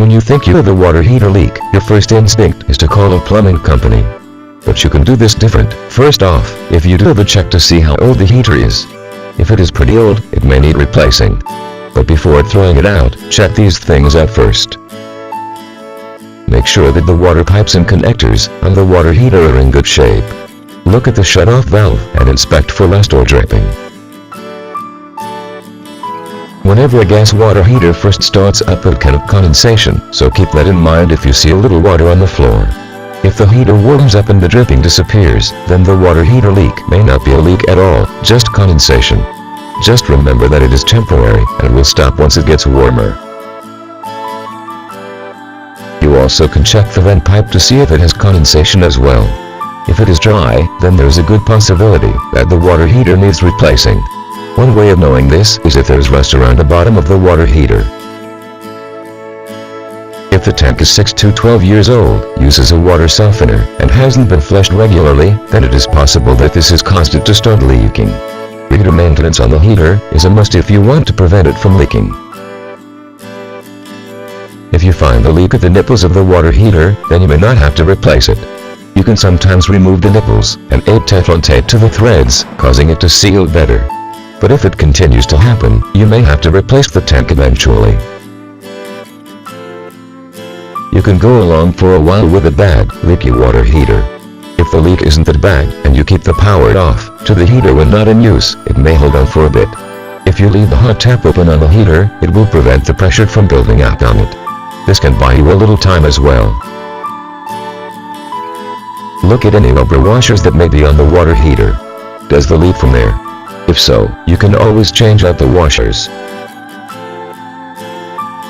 When you think you have a water heater leak, your first instinct is to call a plumbing company. But you can do this different. First off, if you do have a check to see how old the heater is. If it is pretty old, it may need replacing. But before throwing it out, check these things out first. Make sure that the water pipes and connectors on the water heater are in good shape. Look at the shut-off valve and inspect for rust or dripping. Whenever a gas water heater first starts up, it can have condensation, so keep that in mind if you see a little water on the floor. If the heater warms up and the dripping disappears, then the water heater leak may not be a leak at all, just condensation. Just remember that it is temporary and will stop once it gets warmer. You also can check the vent pipe to see if it has condensation as well. If it is dry, then there is a good possibility that the water heater needs replacing. One way of knowing this is if there is rust around the bottom of the water heater. If the tank is 6 to 12 years old, uses a water softener, and hasn't been flushed regularly, then it is possible that this has caused it to start leaking. Regular maintenance on the heater is a must if you want to prevent it from leaking. If you find the leak at the nipples of the water heater, then you may not have to replace it. You can sometimes remove the nipples and add Teflon tape to the threads, causing it to seal better. But if it continues to happen, you may have to replace the tank eventually. You can go along for a while with a bad, leaky water heater. If the leak isn't that bad, and you keep the power off to the heater when not in use, it may hold on for a bit. If you leave the hot tap open on the heater, it will prevent the pressure from building up on it. This can buy you a little time as well. Look at any rubber washers that may be on the water heater. Does the leak from there? If so, you can always change out the washers.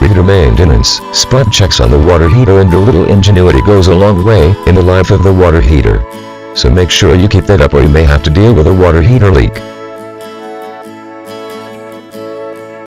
Regular maintenance, spot checks on the water heater and a little ingenuity goes a long way in the life of the water heater. So make sure you keep that up or you may have to deal with a water heater leak.